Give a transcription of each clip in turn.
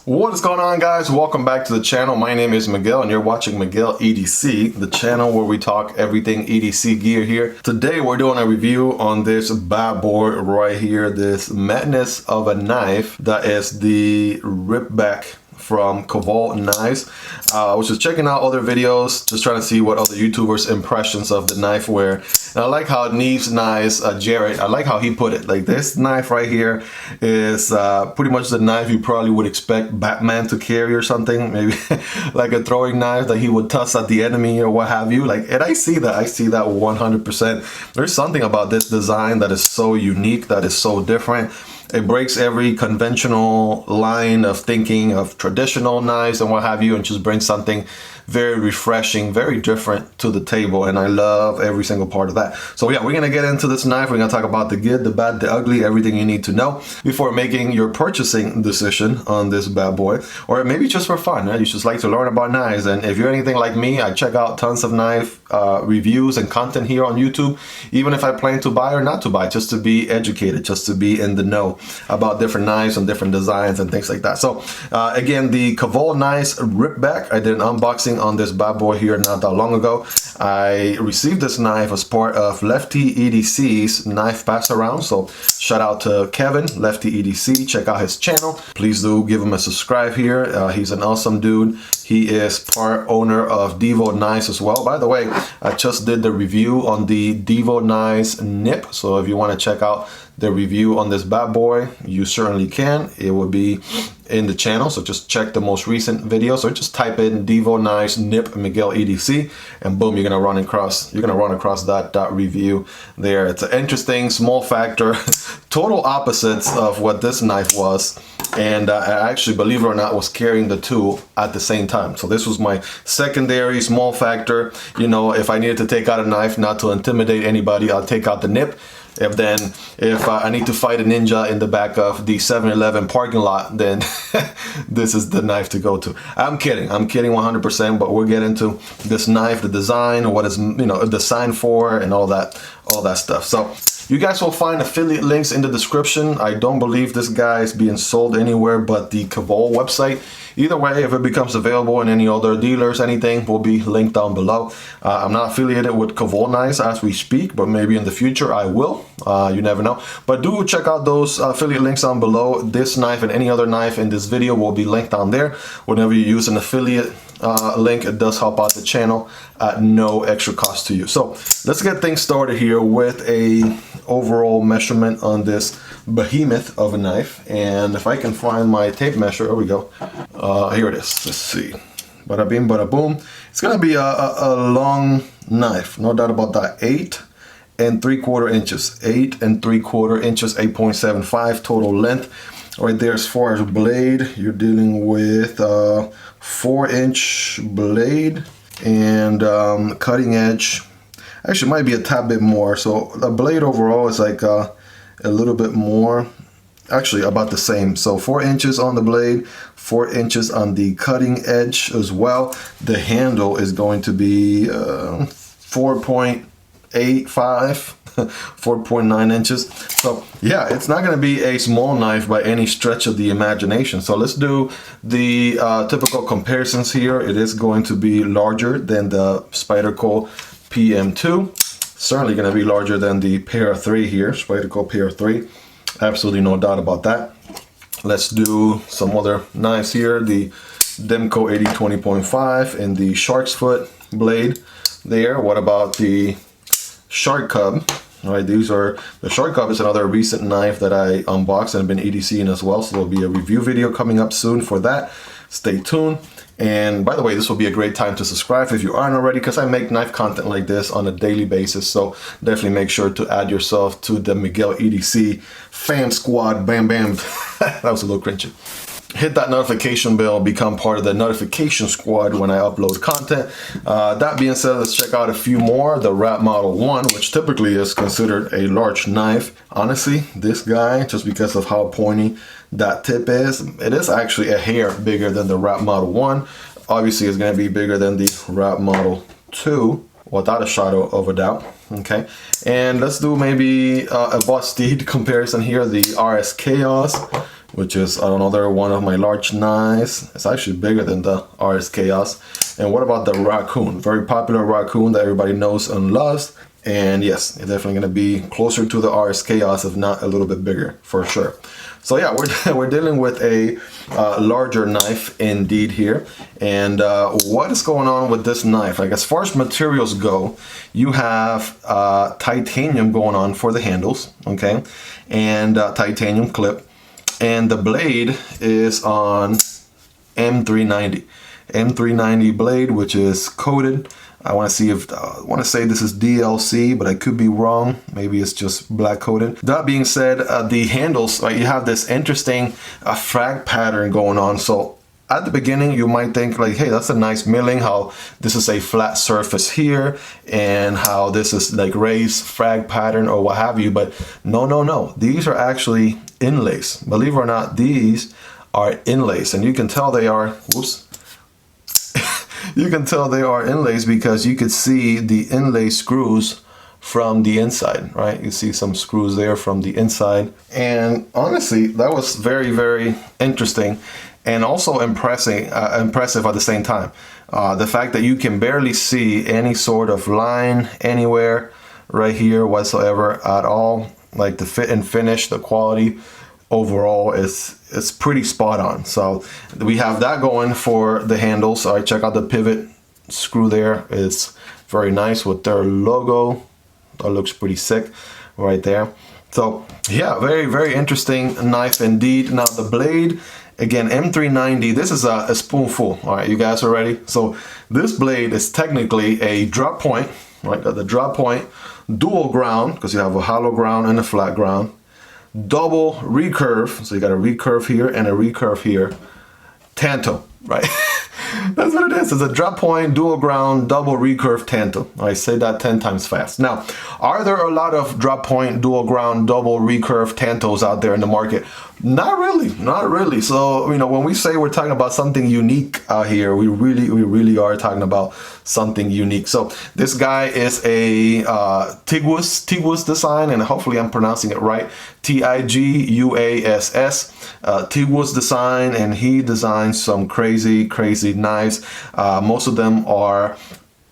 What is going on, guys? Welcome back to the channel. My name is Miguel and you're watching Miguel EDC, the channel where we talk everything EDC gear here. Today we're doing a review on this bad boy right here, this madness of a knife that is the Ripback from Cavol Knives. I was just checking out other videos, just trying to see what other YouTubers' impressions of the knife were. And I like how Neve's Knives, Jared, I like how he put it. Like, this knife right here is pretty much the knife you probably would expect Batman to carry or something. Maybe like a throwing knife that he would toss at the enemy or what have you. Like, and I see that 100%. There's something about this design that is so unique, that is so different. It breaks every conventional line of thinking of traditional knives and what have you, and just brings something very refreshing, very different to the table, and I love every single part of that. So yeah, we're gonna get into this knife. We're gonna talk about the good, the bad, the ugly, everything you need to know before making your purchasing decision on this bad boy, or maybe just for fun, right? You just like to learn about knives, and if you're anything like me, I check out tons of knife reviews and content here on YouTube, even if I plan to buy or not to buy, just to be educated, just to be in the know about different knives and different designs and things like that. So again, the Cavol Knives Ripback, I did an unboxing on this bad boy here not that long ago. I received this knife as part of Lefty EDC's knife pass around, so shout out to Kevin, Lefty EDC. Check out his channel. Please do give him a subscribe here. He's an awesome dude. He is part owner of Divo Knives as well. By the way, I just did the review on the Divo Knives NIP, so if you want to check out the review on this bad boy, you certainly can. It will be in the channel, so just check the most recent video. So just type in Divo Knives NIP Miguel EDC, and boom, you're gonna run across that review there. It's an interesting small factor, total opposites of what this knife was. And I actually, believe it or not, was carrying the two at the same time. So this was my secondary small factor. You know, if I needed to take out a knife, not to intimidate anybody, I'll take out the nip. If I need to fight a ninja in the back of the 7-Eleven parking lot, then this is the knife to go to. I'm kidding 100%, but we'll get into this knife, the design, what is, you know, designed for, and all that stuff. So you guys will find affiliate links in the description. I don't believe this guy is being sold anywhere but the Cavol website. Either way, if it becomes available in any other dealers, anything will be linked down below. I'm not affiliated with Cavol Knives as we speak, but maybe in the future I will. You never know. But do check out those affiliate links down below. This knife and any other knife in this video will be linked down there. Whenever you use an affiliate link, it does help out the channel at no extra cost to you. So let's get things started here with a overall measurement on this behemoth of a knife. And if I can find my tape measure, there we go. Here it is. Let's see. Bada bing, bada boom. It's gonna be a long knife, no doubt about that. 8 3/4 inches. 8 3/4 inches, 8.75 total length. Right there, as far as blade, you're dealing with 4-inch blade, and cutting edge actually might be a tad bit more. So the blade overall is like a little bit more, actually about the same. So 4 inches on the blade, 4 inches on the cutting edge as well. The handle is going to be 4.85 4.9 inches. So yeah, it's not going to be a small knife by any stretch of the imagination. So let's do the typical comparisons here. It is going to be larger than the Spyderco PM2. Certainly going to be larger than the Para 3 here, Spyderco Para 3. Absolutely no doubt about that. Let's do some other knives here. The Demko AD 20.5 and the Shark's Foot blade there. What about the Shark Cub? All right, these are, the Shark Cub is another recent knife that I unboxed and been EDCing as well. So there'll be a review video coming up soon for that. Stay tuned. And by the way, this will be a great time to subscribe if you aren't already, because I make knife content like this on a daily basis. So definitely make sure to add yourself to the Miguel EDC fan squad. Bam, bam. That was a little cringy. Hit that notification bell, become part of the notification squad when I upload content. That being said, let's check out a few more. The Rat Model 1, which typically is considered a large knife. Honestly, this guy, just because of how pointy that tip is, it is actually a hair bigger than the Rat Model 1. Obviously, it's going to be bigger than the Rat Model 2. without a shadow of a doubt. Okay, and let's do maybe a Vosteed comparison here, the RSKAOS, which is another one of my large knives. It's actually bigger than the RSKAOS. And what about the Raccoon? Very popular Raccoon that everybody knows and loves. And yes, it's definitely going to be closer to the RSKAOS, if not a little bit bigger, for sure. So yeah, we're dealing with a larger knife indeed here. And what is going on with this knife? Like, as far as materials go, you have titanium going on for the handles, okay, and titanium clip, and the blade is on M390 blade, which is coated. I want to see if I want to say this is DLC, but I could be wrong. Maybe it's just black coated. That being said, the handles, you have this interesting frag pattern going on. So at the beginning, you might think like, hey, that's a nice milling, how this is a flat surface here and how this is like raised frag pattern or what have you. But no. These are actually inlays. Believe it or not, these are inlays, and you can tell they are, whoops. You can tell they are inlays because you could see the inlay screws from the inside, right? You see some screws there from the inside. And honestly, that was very, very interesting and also impressive at the same time. The fact that you can barely see any sort of line anywhere right here whatsoever at all. Like the fit and finish, the quality overall is pretty spot on. So we have that going for the handles. All right, check out the pivot screw there. It's very nice with their logo. That looks pretty sick right there. So yeah, very, very interesting knife indeed. Now the blade, again, M390, this is a spoonful. All right, you guys are ready? So this blade is technically a drop point, right? The drop point, dual ground, because you have a hollow ground and a flat ground. Double recurve, so you got a recurve here and a recurve here. Tanto, right? That's what it is. It's a drop point, dual ground, double recurve tanto. I say that 10 times fast. Now, are there a lot of drop point, dual ground, double recurve tantos out there in the market? Not really, not really. So, you know, when we say we're talking about something unique out here, we really are talking about something unique. So this guy is a Tiguus design, and hopefully I'm pronouncing it right. Tiguass, Tiguus design, and he designs some crazy knives. Most of them are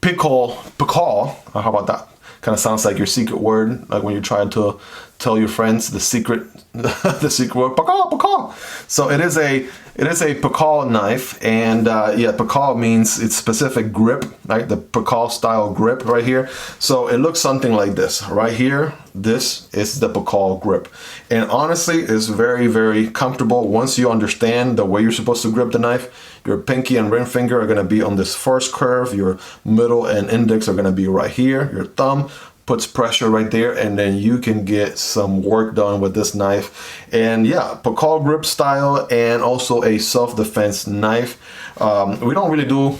pickle. How about that? Kind of sounds like your secret word, like when you're trying to tell your friends the secret word, pakal. So it is a pakal knife, and yeah, pakal means it's specific grip, right? The pakal style grip right here. So it looks something like this right here. This is the pakal grip, and honestly, it's very, very comfortable once you understand the way you're supposed to grip the knife. Your pinky and ring finger are going to be on this first curve. Your middle and index are going to be right here. Your thumb puts pressure right there, and then you can get some work done with this knife. And yeah, pakal grip style, and also a self-defense knife. We don't really do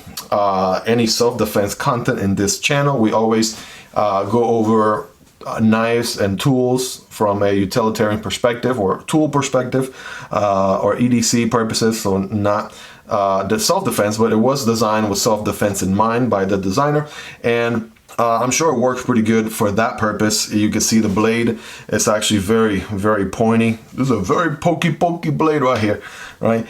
any self-defense content in this channel. We always go over knives and tools from a utilitarian perspective or tool perspective, or EDC purposes, so not the self-defense, but it was designed with self-defense in mind by the designer, and I'm sure it works pretty good for that purpose. You can see the blade, it's actually very, very pointy. This is a very pokey blade right here, right?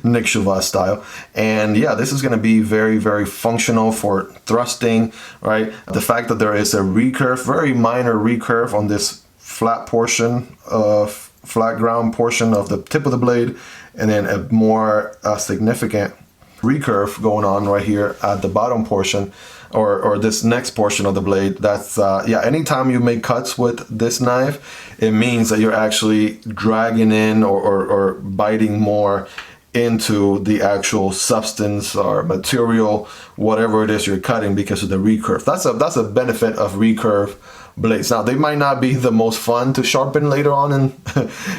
Nick Chauvat style. And yeah, this is going to be very, very functional for thrusting, right? The fact that there is a recurve, very minor recurve on this flat portion of flat ground portion of the tip of the blade, and then a more significant recurve going on right here at the bottom portion, or this next portion of the blade. That's yeah, anytime you make cuts with this knife, it means that you're actually dragging in or biting more into the actual substance or material, whatever it is you're cutting, because of the recurve. That's a benefit of recurve blades. Now, they might not be the most fun to sharpen later on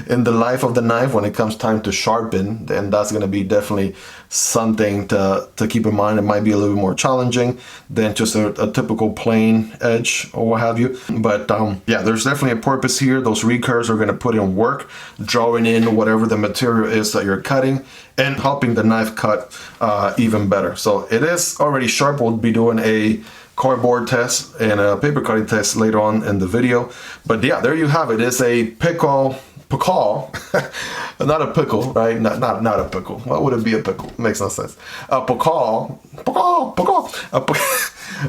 in the life of the knife. When it comes time to sharpen, then that's going to be definitely something to keep in mind. It might be a little bit more challenging than just a typical plain edge or what have you. But yeah, there's definitely a purpose here. Those recurves are going to put in work, drawing in whatever the material is that you're cutting and helping the knife cut even better. So it is already sharp. We'll be doing a cardboard test and a paper cutting test later on in the video. But yeah, there you have it. It's a pickle, not a pickle, right? Not a pickle. Why would it be a pickle? Makes no sense. A pickle,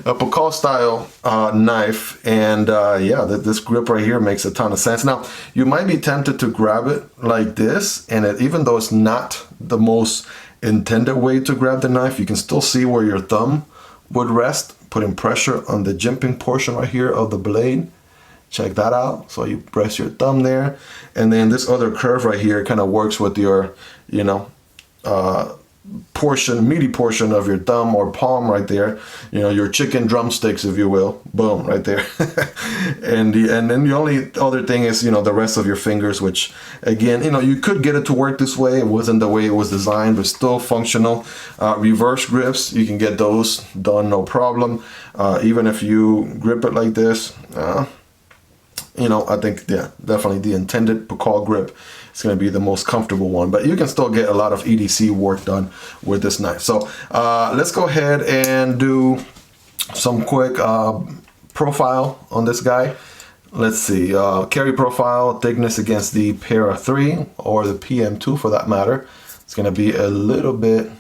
a pickle style knife, and yeah, this grip right here makes a ton of sense. Now, you might be tempted to grab it like this, and even though it's not the most intended way to grab the knife, you can still see where your thumb would rest, putting pressure on the jimping portion right here of the blade. Check that out. So you press your thumb there, and then this other curve right here kind of works with your, you know, meaty portion of your thumb or palm right there. You know, your chicken drumsticks, if you will. Boom, right there. and then the only other thing is, you know, the rest of your fingers, which again, you know, you could get it to work this way. It wasn't the way it was designed, but still functional. Reverse grips, you can get those done no problem. Even if you grip it like this. You know, I think, yeah, definitely the intended pickle grip is going to be the most comfortable one. But you can still get a lot of EDC work done with this knife. So let's go ahead and do some quick profile on this guy. Let's see, carry profile, thickness against the Para 3 or the PM2 for that matter. It's going to be a little bit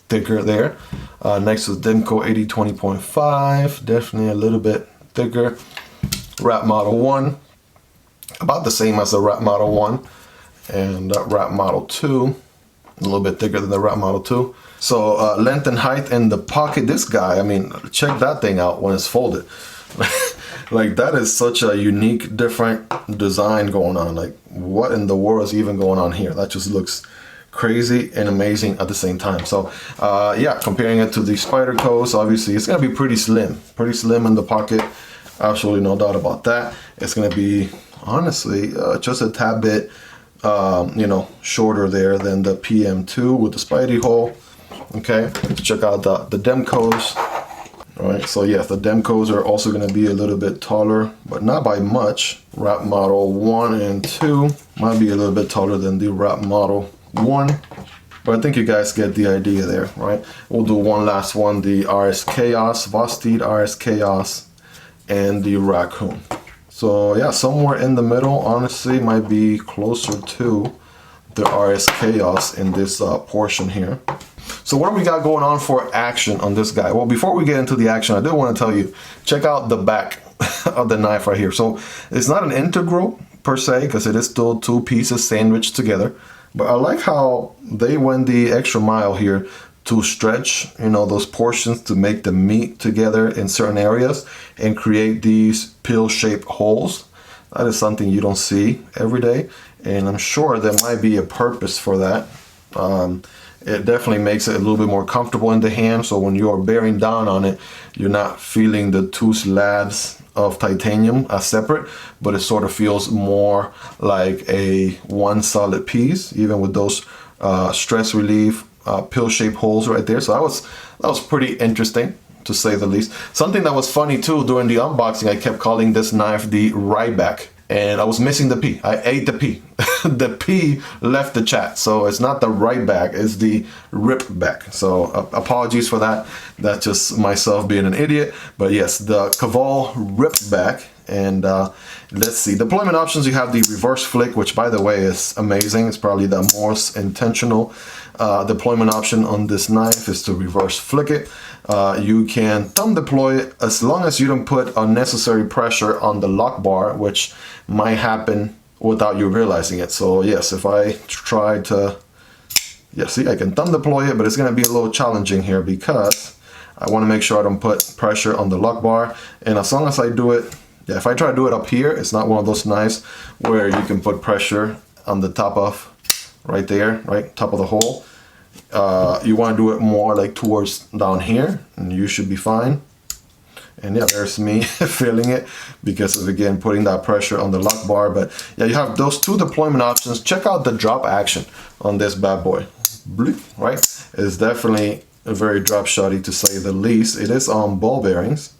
thicker there. Next is Demko AD 20.5, definitely a little bit thicker. Wrap Model 1, about the same as the Wrap Model 1, and Wrap Model 2, a little bit thicker than the Wrap Model 2. So length and height in the pocket, this guy, I mean, check that thing out when it's folded. Like, that is such a unique, different design going on. Like, what in the world is even going on here? That just looks crazy and amazing at the same time. So yeah, comparing it to the Spyderco's, obviously it's going to be pretty slim in the pocket. Absolutely no doubt about that. It's going to be, honestly, just a tad bit, you know, shorter there than the PM2 with the Spidey hole. Okay, let's check out the Demko's. All right, so yes, the Demko's are also going to be a little bit taller, but not by much. Wrap Model 1 and 2 might be a little bit taller than the Wrap Model 1. But I think you guys get the idea there, right? We'll do one last one, the RSKAOS, Vosteed RSKAOS, and the Raccoon. So yeah, somewhere in the middle, honestly, might be closer to the RSKAOS in this portion here. So what do we got going on for action on this guy? Well, before we get into the action, I do want to tell you, check out the back of the knife right here. So it's not an integral per se, because it is still two pieces sandwiched together. But I like how they went the extra mile here to stretch, you know, those portions to make them meet together in certain areas and create these pill-shaped holes. That is something you don't see every day, and I'm sure there might be a purpose for that. It definitely makes it a little bit more comfortable in the hand, so when you're bearing down on it, you're not feeling the two slabs of titanium as separate, but it sort of feels more like a one solid piece, even with those stress relief pill-shaped holes right there. So that was pretty interesting, to say the least. Something that was funny too, during the unboxing, I kept calling this knife the Ripback, and I was missing the P. I ate the P. The P left the chat, so it's not the Ripback, it's the Ripback. So apologies for that. That's just myself being an idiot. But yes, the Cavol Ripback. And let's see, deployment options, you have the reverse flick, which by the way is amazing. It's probably the most intentional deployment option on this knife, is to reverse flick it. You can thumb deploy it as long as you don't put unnecessary pressure on the lock bar, which might happen without you realizing it. So yes, if I try to, yeah, see, I can thumb deploy it, but it's going to be a little challenging here because I want to make sure I don't put pressure on the lock bar. And as long as I do it, yeah, if I try to do it up here, it's not one of those knives where you can put pressure on the top of, right there, right, top of the hole. You want to do it more like towards down here, and you should be fine. And yeah, there's me feeling it because of, again, putting that pressure on the lock bar. But yeah, you have those two deployment options. Check out the drop action on this bad boy, right? It's definitely a very drop shotty, to say the least. It is on ball bearings.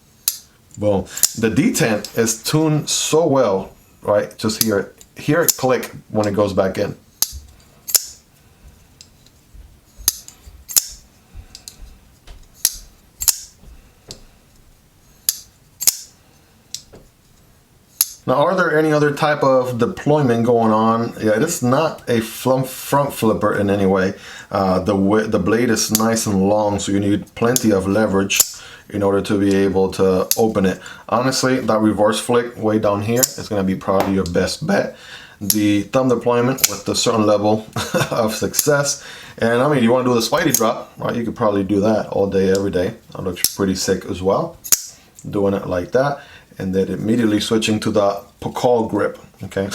Boom. The detent is tuned so well, right? Just hear it click when it goes back in. Now, are there any other type of deployment going on? Yeah, it is not a front flipper in any way. The blade is nice and long, so you need plenty of leverage in order to be able to open it. Honestly, that reverse flick way down here is going to be probably your best bet. The thumb deployment with a certain level of success. And I mean, you want to do the Spidey drop, right? You could probably do that all day, every day. That looks pretty sick as well. Doing it like that. And then immediately switching to the Cavol grip, okay?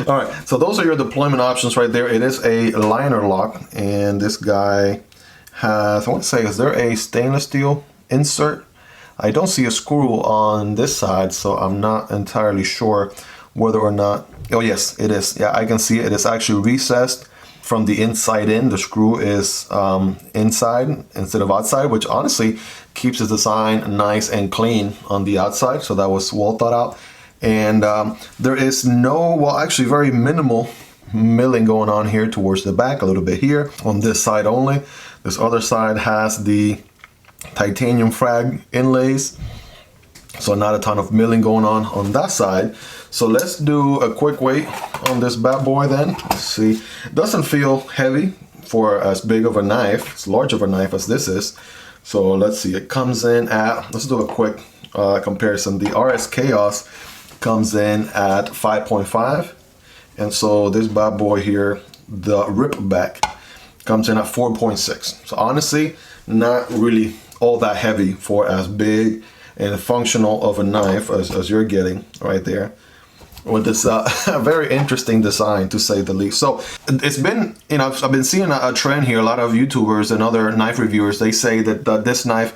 All right, so those are your deployment options right there. It is a liner lock, and this guy has, I want to say, is there a stainless steel insert? I don't see a screw on this side, so I'm not entirely sure whether or not, oh yes, it is. Yeah, I can see it. It is actually recessed from the inside in. The screw is inside instead of outside, which honestly keeps the design nice and clean on the outside. So that was well thought out. And there is no, well, actually very minimal milling going on here towards the back, a little bit here on this side only. This other side has the titanium frag inlays. So not a ton of milling going on that side. So let's do a quick weight on this bad boy then. Let's see. It doesn't feel heavy for as big of a knife, as large of a knife as this is. So let's see. It comes in at, let's do a quick comparison. The RSKAOS comes in at 5.5. And so this bad boy here, the Ripback, comes in at 4.6. So honestly, not really all that heavy for as big and functional of a knife as you're getting right there with this very interesting design, to say the least. So it's been, you know, I've been seeing a trend here. A lot of YouTubers and other knife reviewers, they say that this knife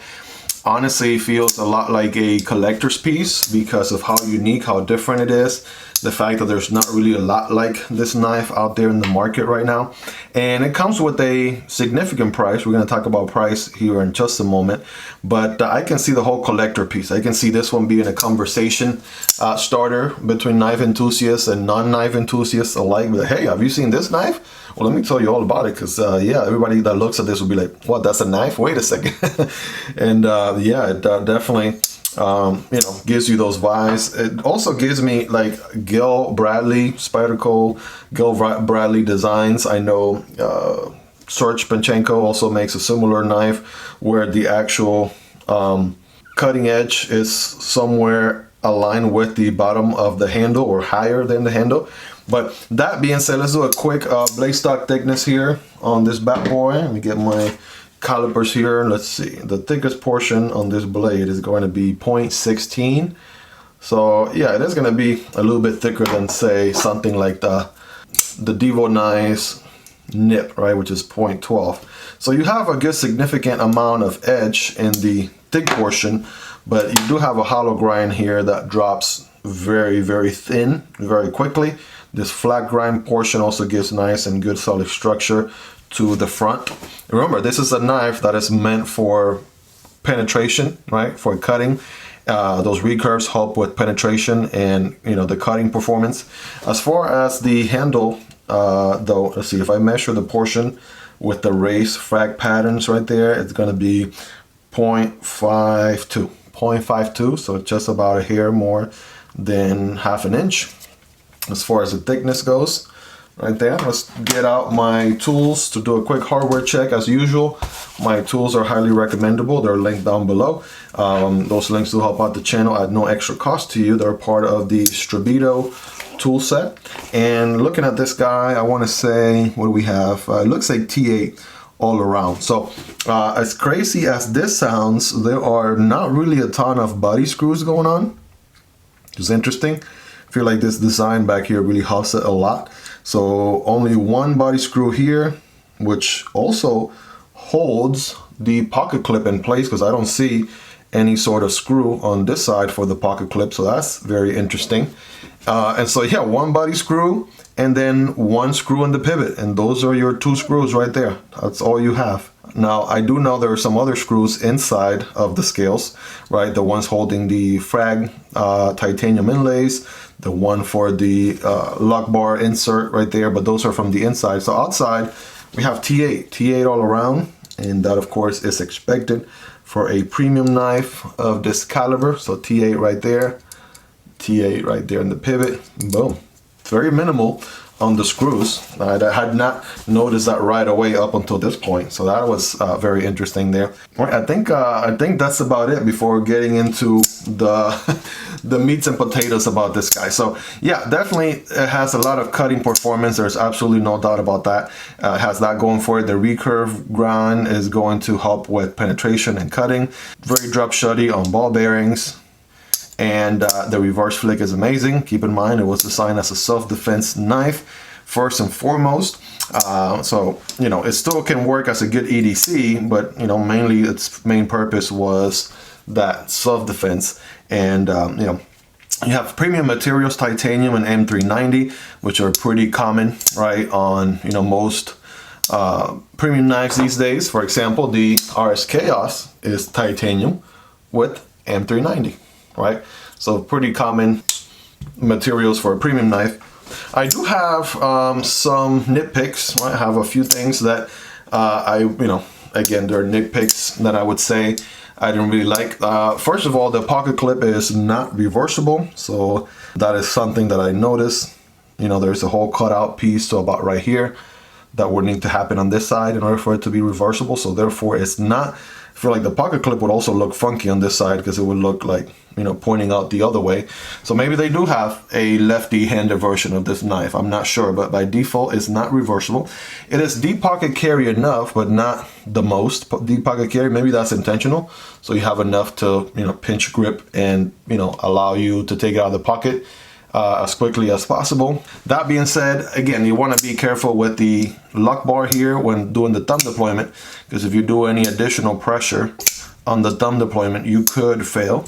honestly feels a lot like a collector's piece because of how unique, how different it is. The fact that there's not really a lot like this knife out there in the market right now. And it comes with a significant price. We're going to talk about price here in just a moment. But I can see the whole collector piece. I can see this one being a conversation starter between knife enthusiasts and non-knife enthusiasts alike. But hey, have you seen this knife? Well, let me tell you all about it, because yeah, everybody that looks at this will be like, what, that's a knife? Wait a second. And yeah, it definitely you know, gives you those vibes. It also gives me like Gil Bradley, Spyderco Gil Bradley designs. I know Serge Panchenko also makes a similar knife where the actual cutting edge is somewhere aligned with the bottom of the handle or higher than the handle. But that being said, let's do a quick blade stock thickness here on this bad boy. Let me get my calipers here. Let's see. The thickest portion on this blade is going to be 0.16. So yeah, it is going to be a little bit thicker than, say, something like the Divo Knives NIP, right, which is 0.12. So you have a good significant amount of edge in the thick portion, but you do have a hollow grind here that drops very, very thin very quickly. This flat grind portion also gives nice and good solid structure to the front. Remember, this is a knife that is meant for penetration, right? For cutting. Those recurves help with penetration and, you know, the cutting performance. As far as the handle, though, let's see, if I measure the portion with the raised frag patterns right there, it's going to be 0.52, so just about a hair more than half an inch as far as the thickness goes. Right there. Let's get out my tools to do a quick hardware check. As usual, my tools are highly recommendable. They're linked down below. Those links do help out the channel at no extra cost to you. They're part of the Strabito tool set. And looking at this guy, I want to say, what do we have? It looks like T8 all around. So as crazy as this sounds, there are not really a ton of body screws going on. It's interesting. I feel like this design back here really helps it a lot. So only one body screw here, which also holds the pocket clip in place, because I don't see any sort of screw on this side for the pocket clip. So that's very interesting. And so yeah, one body screw and then one screw in the pivot. And those are your two screws right there. That's all you have. Now, I do know there are some other screws inside of the scales, right? The ones holding the frag titanium inlays, the one for the lock bar insert right there, but those are from the inside. So outside, we have T8 all around, and that of course is expected for a premium knife of this caliber. So T8 right there, T8 right there in the pivot. Boom. Very minimal on the screws. I had not noticed that right away up until this point, so that was very interesting there. Right, I think that's about it before getting into the the meats and potatoes about this guy. So yeah, definitely it has a lot of cutting performance. There's absolutely no doubt about that. It has that going for it. The recurve grind is going to help with penetration and cutting. Very drop shutty on ball bearings. And the reverse flick is amazing. Keep in mind, it was designed as a self-defense knife, first and foremost. So, you know, it still can work as a good EDC, but, you know, mainly its main purpose was that self-defense. And, you know, you have premium materials, titanium and M390, which are pretty common, right, on, you know, most premium knives these days. For example, the RSKAOS is titanium with M390. Right, so pretty common materials for a premium knife. I do have some nitpicks. Right? I have a few things that you know, again, there are nitpicks that I would say I didn't really like. First of all, the pocket clip is not reversible, so that is something that I noticed. You know, there's a whole cutout piece to about right here that would need to happen on this side in order for it to be reversible. So therefore, it's not. I feel like the pocket clip would also look funky on this side because it would look like, you know, pointing out the other way. So maybe they do have a lefty-handed version of this knife. I'm not sure, but by default, it's not reversible. It is deep pocket carry enough, but not the most deep pocket carry. Maybe that's intentional. So you have enough to, you know, pinch grip and, you know, allow you to take it out of the pocket as quickly as possible. That being said, again, you want to be careful with the lock bar here when doing the thumb deployment, because if you do any additional pressure on the thumb deployment, you could fail.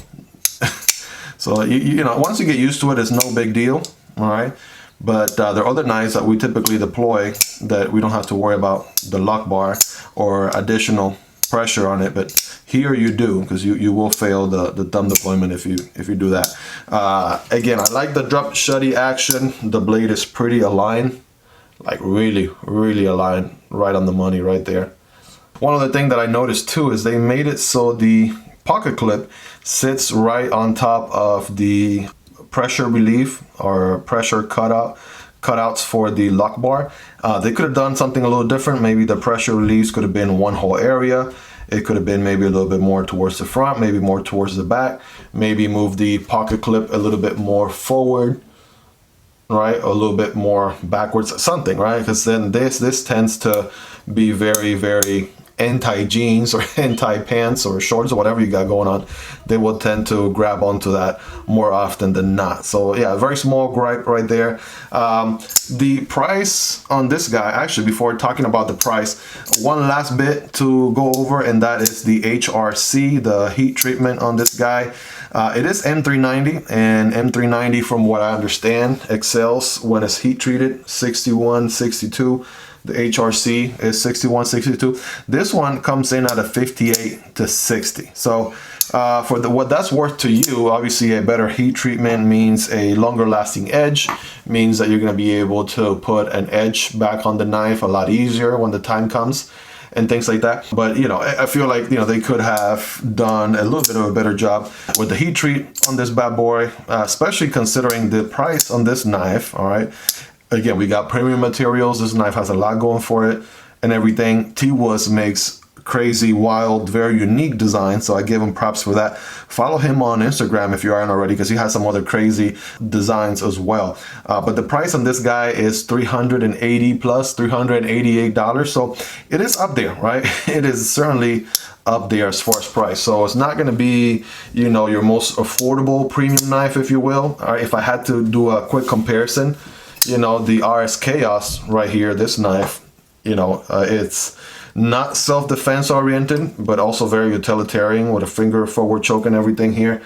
So you know, once you get used to it, it's no big deal. All right, but there are other knives that we typically deploy that we don't have to worry about the lock bar or additional pressure on it, but here you do, because you will fail the thumb deployment if you do that. Again, I like the drop shutty action. The blade is pretty aligned, like really aligned, right on the money right there. One other thing that I noticed too is they made it so the pocket clip sits right on top of the pressure relief or pressure cutouts for the lock bar. They could have done something a little different. Maybe the pressure release could have been one whole area. It could have been maybe a little bit more towards the front, maybe more towards the back. Maybe move the pocket clip a little bit more forward, right? A little bit more backwards, something, right? Because then this tends to be very anti-jeans or anti-pants or shorts or whatever you got going on. They will tend to grab onto that more often than not. So yeah, very small gripe right there. The price on this guy, actually, before talking about the price, one last bit to go over, and that is the HRC, the heat treatment on this guy. It is M390, and M390, from what I understand, excels when it's heat treated, 61, 62. The HRC is 61, 62. This one comes in at a 58 to 60. So for what that's worth to you, obviously a better heat treatment means a longer lasting edge, means that you're going to be able to put an edge back on the knife a lot easier when the time comes and things like that. But, you know, I feel like, you know, they could have done a little bit of a better job with the heat treat on this bad boy, especially considering the price on this knife. All right. Again, we got premium materials. This knife has a lot going for it and everything. T-Woods makes crazy, wild, very unique designs, so I give him props for that. Follow him on Instagram if you aren't already, because he has some other crazy designs as well. But the price on this guy is $380 plus, $388. So it is up there, right? It is certainly up there as far as price. So it's not going to be, you know, your most affordable premium knife, if you will. All right, if I had to do a quick comparison, you know, the RSKAOS right here, this knife, you know, it's not self-defense oriented, but also very utilitarian with a finger forward choke and everything here.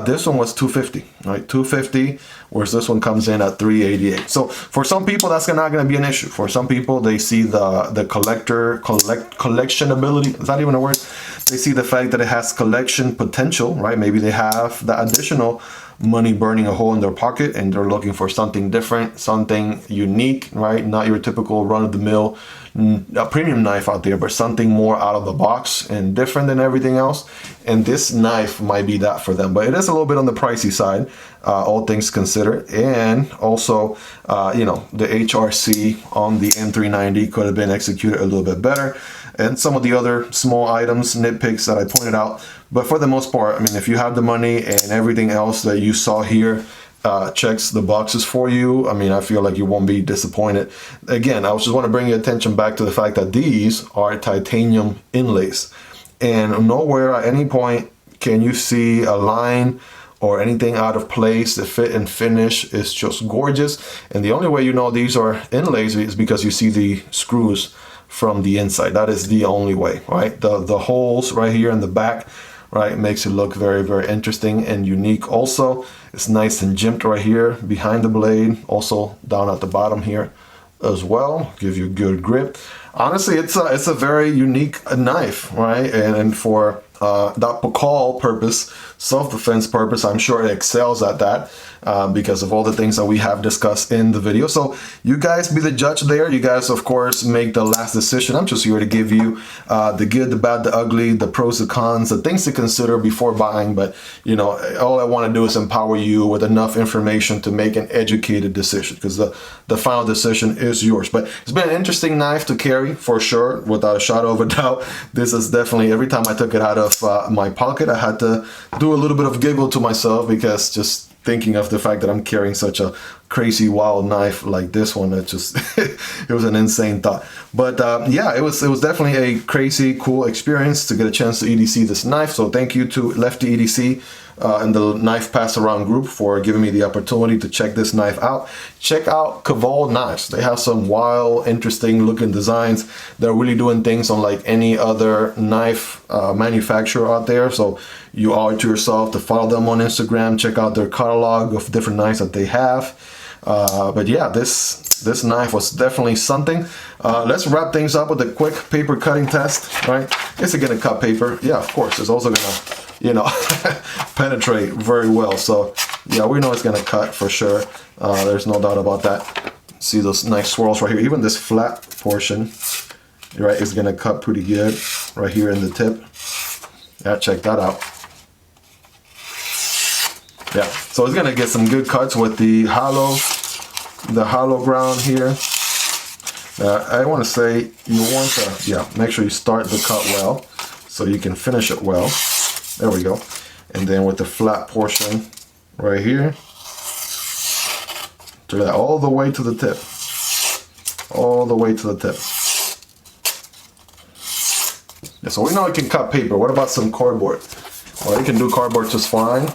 This one was $250, right? $250, whereas this one comes in at $388. So for some people, that's not going to be an issue. For some people, they see the collectionability. Is that even a word? They see the fact that it has collection potential, right? Maybe they have the additional money burning a hole in their pocket and they're looking for something different, something unique, right? Not your typical run-of-the-mill a premium knife out there, but something more out of the box and different than everything else. And this knife might be that for them, but it is a little bit on the pricey side, all things considered. And also, you know, the HRC on the M390 could have been executed a little bit better, and some of the other small items, nitpicks that I pointed out. But for the most part, I mean, if you have the money and everything else that you saw here checks the boxes for you, I mean, I feel like you won't be disappointed. Again, I just want to bring your attention back to the fact that these are titanium inlays, and nowhere at any point can you see a line or anything out of place. The fit and finish is just gorgeous, and the only way you know these are inlays is because you see the screws from the inside. That is the only way, right? The holes right here in the back, right, makes it look very, very interesting and unique. Also, it's nice and jimped right here behind the blade, also down at the bottom here as well, give you good grip. Honestly, it's a very unique knife, right? And for that Pakal purpose, self-defense purpose, I'm sure it excels at that because of all the things that we have discussed in the video. So you guys be the judge there. You guys, of course, make the last decision. I'm just here to give you the good, the bad, the ugly, the pros, the cons, the things to consider before buying. But, you know, all I want to do is empower you with enough information to make an educated decision, because the final decision is yours. But it's been an interesting knife to carry for sure, without a shadow of a doubt. This is definitely, every time I took it out of my pocket, I had to do a little bit of giggle to myself, because just thinking of the fact that I'm carrying such a crazy wild knife like this one, it just it was an insane thought. But yeah, it was definitely a crazy cool experience to get a chance to EDC this knife. So thank you to Lefty EDC and the Knife Pass Around group for giving me the opportunity to check this knife out. Check out Cavol Knives. They have some wild, interesting looking designs. They're really doing things unlike any other knife manufacturer out there. So you owe it to yourself to follow them on Instagram, check out their catalog of different knives that they have. But yeah, this knife was definitely something. Let's wrap things up with a quick paper cutting test, right? Is it gonna cut paper? Yeah, of course. It's also gonna, you know, penetrate very well. So yeah, we know it's gonna cut for sure. There's no doubt about that. See those nice swirls right here. Even this flat portion, right, is gonna cut pretty good right here in the tip. Yeah, check that out. Yeah, so it's gonna get some good cuts with the hollow ground here. I want to say you want to, yeah, make sure you start the cut well so you can finish it well. There we go. And then with the flat portion right here, to that all the way to the tip, all the way to the tip. Yeah, so we know it can cut paper. What about some cardboard? Well, it can do cardboard just fine.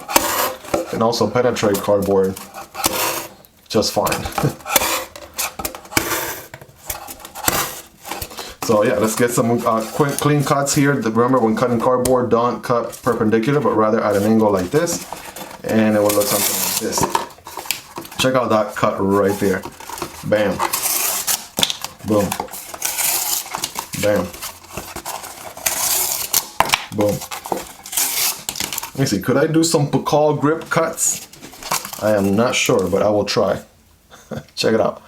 It can also penetrate cardboard just fine. So yeah, let's get some quick clean cuts here. Remember, when cutting cardboard, don't cut perpendicular, but rather at an angle like this, and it will look something like this. Check out that cut right there. Bam. Boom. Bam. Boom. Let me see, could I do some Pakal grip cuts? I am not sure, but I will try. Check it out.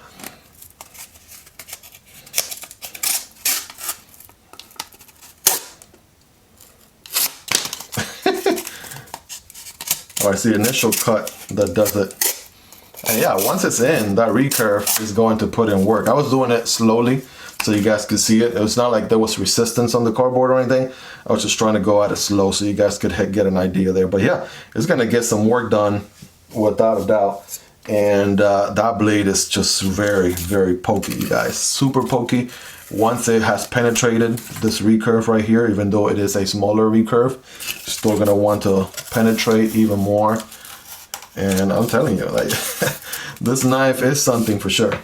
Oh, I see initial cut that does it. And yeah, once it's in, that recurve is going to put in work. I was doing it slowly so you guys could see it. It was not like there was resistance on the cardboard or anything. I was just trying to go at it slow so you guys could get an idea there. But yeah, it's gonna get some work done without a doubt. And that blade is just very, very pokey, you guys. Super pokey. Once it has penetrated this recurve right here, even though it is a smaller recurve, still gonna want to penetrate even more. And I'm telling you, like, this knife is something for sure.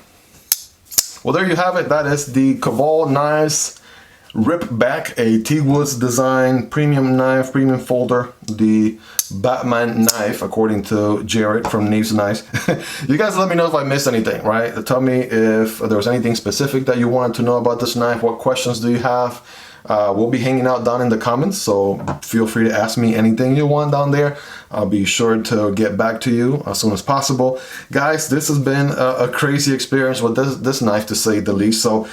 Well, there you have it. That is the Cavol Knives Ripback, a T-Woods design premium knife, premium folder, the Batman knife, according to Jared from Neves Knives. You guys let me know if I missed anything, right? Tell me if there was anything specific that you wanted to know about this knife. What questions do you have? We'll be hanging out down in the comments, so feel free to ask me anything you want down there. I'll be sure to get back to you as soon as possible. Guys, this has been a crazy experience with this knife, to say the least. So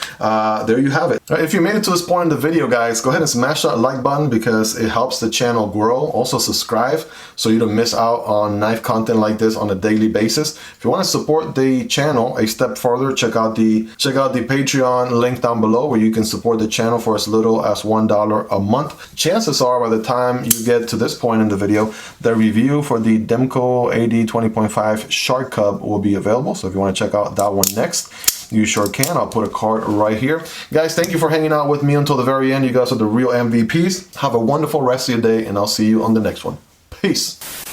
there you have it. If you made it to this point in the video, guys, go ahead and smash that like button because it helps the channel grow. Also subscribe so you don't miss out on knife content like this on a daily basis. If you want to support the channel a step further, check out the Patreon link down below, where you can support the channel for as little as $1 a month. Chances are, by the time you get to this point in the video, the review for the Demko AD 20.5 Shark Cub will be available. So if you want to check out that one next, you sure can. I'll put a card right here. Guys, thank you for hanging out with me until the very end. You guys are the real MVPs. Have a wonderful rest of your day, and I'll see you on the next one. Peace.